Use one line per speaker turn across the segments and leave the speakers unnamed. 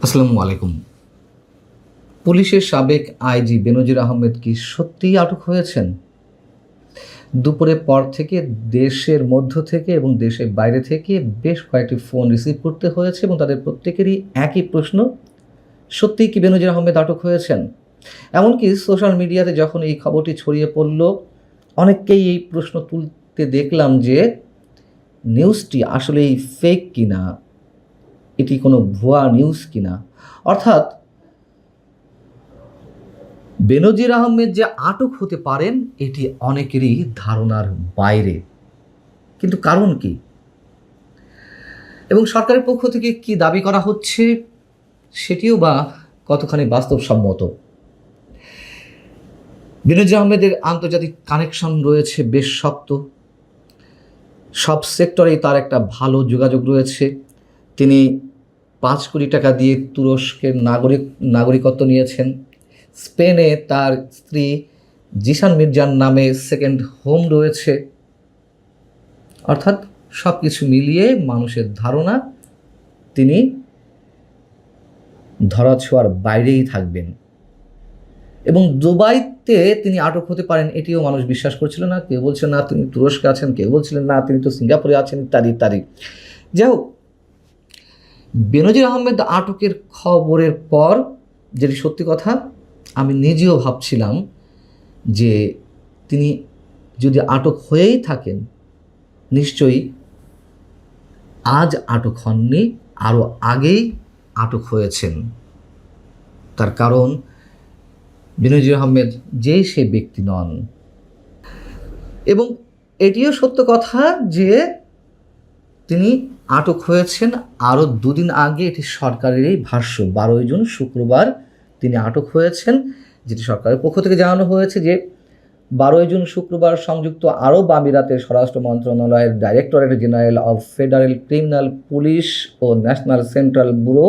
আসসালামু আলাইকুম। পুলিশের সাবেক আইজি বেনজির আহমেদ কি সত্যিই আটক হয়েছেন? দুপুরের পর থেকে দেশের মধ্য থেকে এবং দেশের বাইরে থেকে বেশ কয়েকটি ফোন রিসিভ করতে হয়েছে এবং তাদের প্রত্যেকেরই একই প্রশ্ন, সত্যিই কি বেনজির আহমেদ আটক হয়েছেন? এমনকি সোশ্যাল মিডিয়াতে যখন এই খবরটি ছড়িয়ে পড়ল, অনেককেই এই প্রশ্ন তুলতে দেখলাম যে নিউজটি আসলেই ফেক কিনা, এটি কোনো ভুয়া নিউজ কিনা। অর্থাৎ বেনজির আহমেদ যে আটক হতে পারেন এটি অনেকেরই ধারণার বাইরে। কিন্তু কারণ কি? এবং সরকারের পক্ষ থেকে কি দাবি করা হচ্ছে সেটিও বা কতখানি বাস্তবসম্মত? বেনজির আহমেদের আন্তর্জাতিক কানেকশন রয়েছে বেশ শক্ত, সব সেক্টরেই তার একটা ভালো যোগাযোগ রয়েছে। তিনি 5 কোটি টাকা দিয়ে তুরস্কের নাগরিকত্ব নিয়েছেন। স্পেনে তার স্ত্রী জিসান মির্জার নামে সেকেন্ড হোম রয়েছে। অর্থাৎ সব কিছু মিলিয়ে মানুষের ধারণা তিনি ধরাছোঁয়ার বাইরেই থাকবেন। এবং দুবাইতে তিনি আটক হতে পারেন এটিও মানুষ বিশ্বাস করছিল না। কেউ বলছে না তিনি তুরস্কে আছেন, কেউ বলছিলেন না তিনি তো সিঙ্গাপুরে আছেন, ইত্যাদি ইত্যাদি। যাই হোক, বেনজির আহমেদ আটকের খবরের পর যেটি সত্যি কথা, আমি নিজেও ভাবছিলাম যে তিনি যদি আটক হয়েই থাকেন নিশ্চয়ই আজ আটক হননি, আরও আগেই আটক হয়েছেন। তার কারণ বেনজির আহমেদ যেই সে ব্যক্তি নন। এবং এটিও সত্য কথা যে তিনি আটক হয়েছেন আরও 2 দিন আগে, এটি সরকারেরই ভাষ্য। 12 জুন শুক্রবার তিনি আটক হয়েছেন, যেটি সরকারের পক্ষ থেকে জানানো হয়েছে যে 12 জুন শুক্রবার সংযুক্ত আরব আমিরাতের স্বরাষ্ট্র মন্ত্রণালয়ের directorate general of federal criminal police ও ন্যাশনাল সেন্ট্রাল ব্যুরো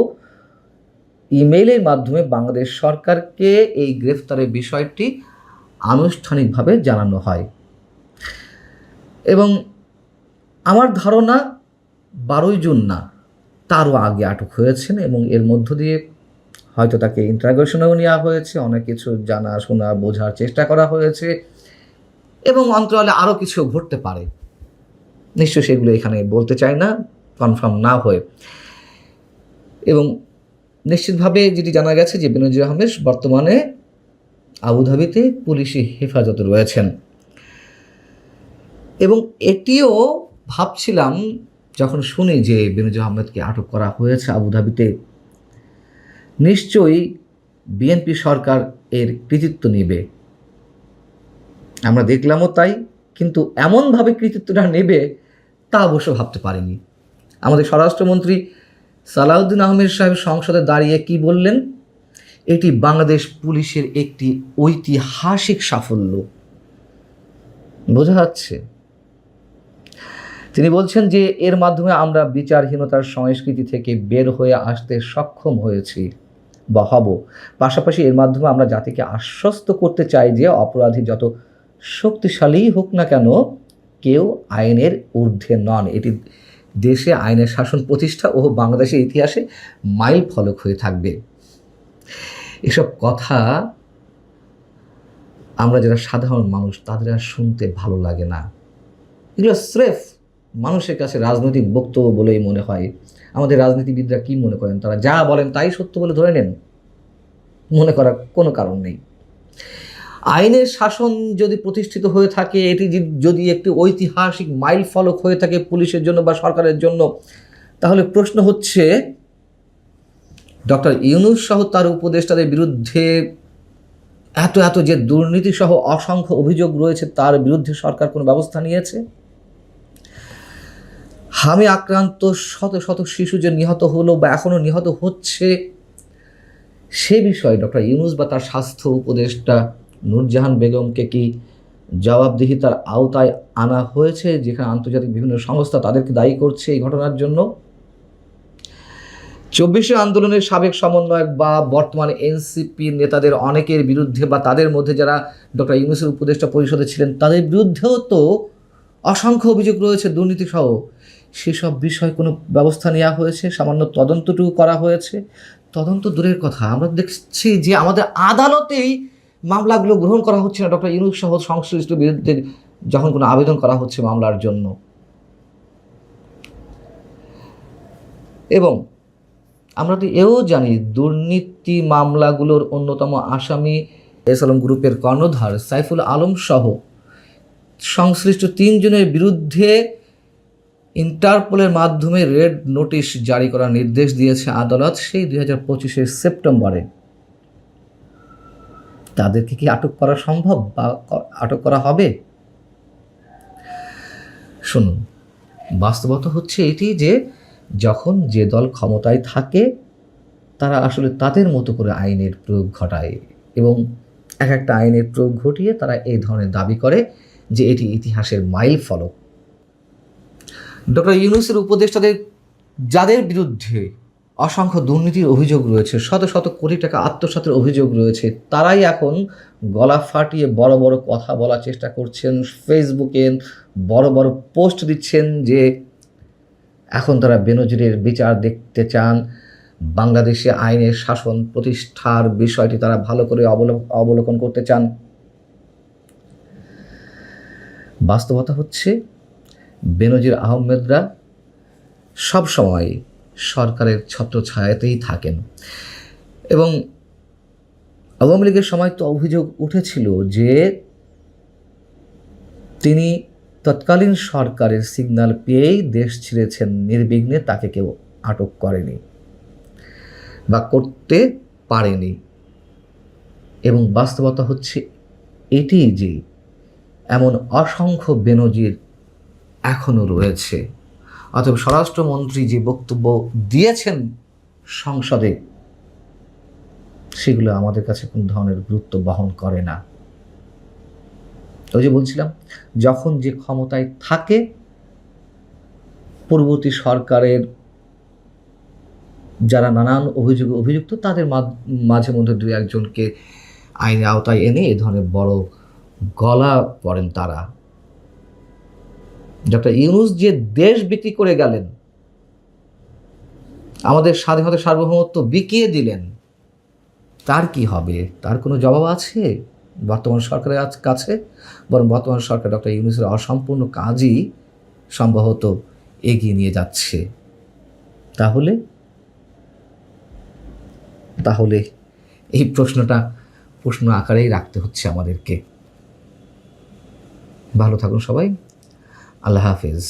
ইমেইলের মাধ্যমে বাংলাদেশ সরকারকে এই গ্রেফতারের বিষয়টি আনুষ্ঠানিকভাবে জানানো হয়। এবং আমার ধারণা 12 জুন না, তারও আগে আটক হয়েছেন এবং এর মধ্য দিয়ে হয়তো তাকে ইন্টারোগেশনেও নেওয়া হয়েছে, অনেক কিছু জানা শোনা বোঝার চেষ্টা করা হয়েছে এবং অন্তরালে আরও কিছু ঘটতে পারে। নিশ্চয় সেগুলো এখানে বলতে চাই না কনফার্ম না হয়ে। এবং নিশ্চিতভাবে যেটি জানা গেছে যে বেনজির আহমেদ বর্তমানে আবুধাবিতে পুলিশি হেফাজতে রয়েছেন। এবং এটিও ভাবছিলাম যখন শুনি যে বেনজির আহমেদকে আটক করা হয়েছে আবুধাবিতে, নিশ্চয়ই বিএনপি সরকার এর কৃতিত্ব নেবে। আমরা দেখলামও তাই, কিন্তু এমনভাবে কৃতিত্বটা নেবে তা অবশ্য ভাবতে পারিনি। আমাদের স্বরাষ্ট্রমন্ত্রী সালাউদ্দিন আহমেদ সাহেব সংসদে দাঁড়িয়ে কি বললেন? এটি বাংলাদেশ পুলিশের একটি ঐতিহাসিক সাফল্য। বোঝা যাচ্ছে তিনি বলছেন যে এর মাধ্যমে আমরা বিচারহীনতার সংস্কৃতি থেকে বের হয়ে আসতে সক্ষম হয়েছি বা হব। পাশাপাশি এর মাধ্যমে আমরা জাতিকে আশ্বস্ত করতে চাই যে অপরাধী যত শক্তিশালী হোক না কেন, কেউ আইনের ঊর্ধ্বে নন। এটি দেশে আইনের শাসন প্রতিষ্ঠা ও বাংলাদেশের ইতিহাসে মাইল ফলক হয়ে থাকবে। এসব কথা আমরা যারা সাধারণ মানুষ তাদের আর শুনতে ভালো লাগে না। এগুলো স্রেফ মানুষের কাছে রাজনৈতিক বক্তব্য বলেই মনে হয়। আমাদের রাজনীতিবিদরা কি মনে করেন? তারা যা বলেন তাই সত্য বলে ধরে নেন, মনে করার কোনো কারণ নেই। আইনের শাসন যদি প্রতিষ্ঠিত হয়ে থাকে, এটি যদি একটি ঐতিহাসিক মাইল ফলক হয়ে থাকে পুলিশের জন্য বা সরকারের জন্য, তাহলে প্রশ্ন হচ্ছে ডক্টর ইউনূস সহ তার উপদেষ্টাদের বিরুদ্ধে এত এত যে দুর্নীতি সহ অসংখ্য অভিযোগ রয়েছে, তার বিরুদ্ধে সরকার কোনো ব্যবস্থা নিয়েছে? হামে আক্রান্ত শত শত শিশু যে নিহত হলো বা এখনও নিহত হচ্ছে, সে বিষয়ে ডক্টর ইউনূস বা তার স্বাস্থ্য উপদেষ্টা নূরজাহান বেগমকে কি জবাবদিহিতার আওতায় আনা হয়েছে, যেখানে আন্তর্জাতিক বিভিন্ন সংস্থা তাদেরকে দায়ী করছে এই ঘটনার জন্য? 24শে আন্দোলনের সাবেক সমন্বয়ক বা বর্তমানে এনসিপি নেতাদের অনেকের বিরুদ্ধে বা তাদের মধ্যে যারা ডক্টর ইউনূসের উপদেষ্টা পরিষদে ছিলেন তাদের বিরুদ্ধেও তো অসংখ্য অভিযোগ রয়েছে দুর্নীতিসহ। সেসব বিষয়ে কোনো ব্যবস্থা নেওয়া হয়েছে? সামান্য তদন্তটুকু করা হয়েছে? তদন্ত দূরের কথা, আমরা দেখছি যে আমাদের আদালতেই মামলাগুলো গ্রহণ করা হচ্ছে না ডক্টর ইউনূস সহ সংশ্লিষ্ট বিরুদ্ধে যখন কোনো আবেদন করা হচ্ছে মামলার জন্য। এবং আমরা তো এও জানি দুর্নীতি মামলাগুলোর অন্যতম আসামি এস আলম গ্রুপের কর্ণধার সাইফুল আলম সহ সংশ্লিষ্ট 3 জনের বিরুদ্ধে ইন্টারপোলের মাধ্যমে রেড নোটিশ জারি করার নির্দেশ দিয়েছে আদালত সেই 2025 সেপ্টেম্বরে। তাদেরকে কি আটক করা সম্ভব বা আটক করা হবে? শুনুন, বাস্তবতা হচ্ছে এটি যে যখন যে দল ক্ষমতায় থাকে তারা আসলে তাদের মতো করে আইনের প্রয়োগ ঘটায় এবং এক একটা আইনের প্রয়োগ ঘটিয়ে তারা এই ধরনের দাবি করে যে এটি ইতিহাসের মাইল ফলক। ডক্টর ইউনূসের উপদেষ্টাদের যাদের বিরুদ্ধে অসংখ্য দুর্নীতির অভিযোগ রয়েছে, শত শত কোটি টাকা আত্মসাতের অভিযোগ রয়েছে, তারাই এখন গলা ফাটিয়ে বড় বড় কথা বলার চেষ্টা করছেন, ফেসবুকে বড় বড় পোস্ট দিচ্ছেন যে এখন তারা বেনজিরের বিচার দেখতে চান, বাংলাদেশে আইনের শাসন প্রতিষ্ঠার বিষয়টি তারা ভালো করে অবলোকন করতে চান। বাস্তবতা হচ্ছে বেনজির আহমেদরা সবসময় সরকারের ছত্রছায়াতেই থাকেন এবং আওয়ামী লীগের সময় তো অভিযোগ উঠেছিল যে তিনি তৎকালীন সরকারের সিগন্যাল পেয়েই দেশ ছেড়েছেন নির্বিঘ্নে, তাকে কেউ আটক করেনি বা করতে পারেনি। এবং বাস্তবতা হচ্ছে এটি যে এমন অসংখ্য বেনজির এখনও রয়েছে। অতএব স্বরাষ্ট্রমন্ত্রী যে বক্তব্য দিয়েছেন সংসদে সেগুলো আমাদের কাছে কোন ধরনের গুরুত্ব বহন করে না। ওই যে বলছিলাম, যখন যে ক্ষমতায় থাকে পূর্ববর্তী সরকারের যারা নানান অভিযোগে অভিযুক্ত তাদের মাঝে মধ্যে 2-1জনকে আইনের আওতায় এনে এ ধরনের বড় গলা পড়েন তারা। ডক্টর ইউনূস যে দেশ বিক্রি করে গেলেন, আমাদের স্বাধীনতা সার্বভৌমত্ব বিকিয়ে দিলেন, তার কি হবে? তার কোনো জবাব আছে বর্তমান সরকারের কাছে? বরং বর্তমান সরকার ডক্টর ইউনূসের অসম্পূর্ণ কাজই সম্ভবত এগিয়ে নিয়ে যাচ্ছে। তাহলে এই প্রশ্ন আকারেই রাখতে হচ্ছে আমাদেরকে। ভালো থাকুন সবাই, আল্লাহ হাফেজ।